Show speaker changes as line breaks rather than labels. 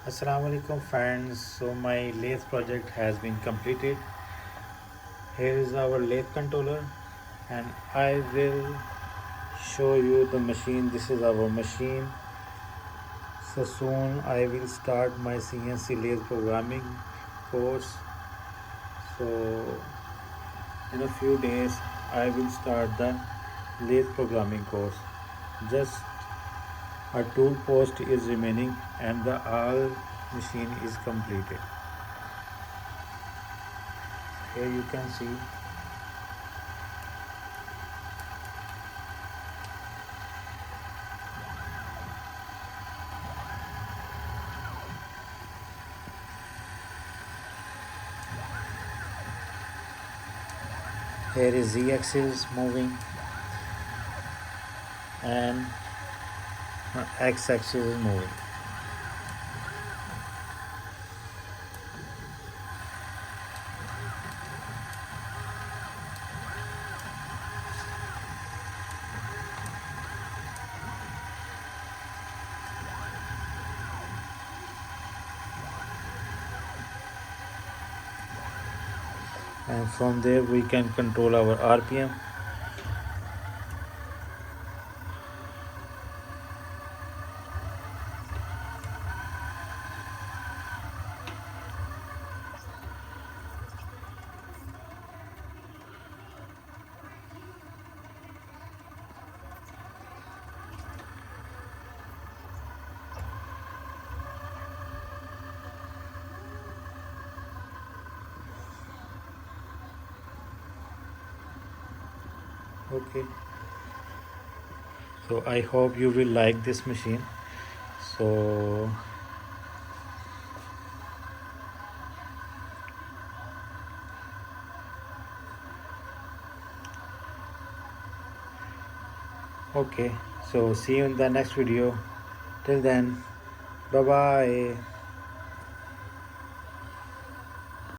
Assalamu alaikum friends. So my lathe project has been completed. Here is our lathe controller and I will show you the machine. This is our machine. So soon I will start my CNC lathe programming course. So in a few days I will start the lathe programming course. Just a tool post is remaining and the all machine is completed. Here you can see here is z-axis moving and x-axis is moving. And from there we can control our RPM. Okay, so I hope you will like this machine. So okay, so see you in the next video. Till then, bye bye.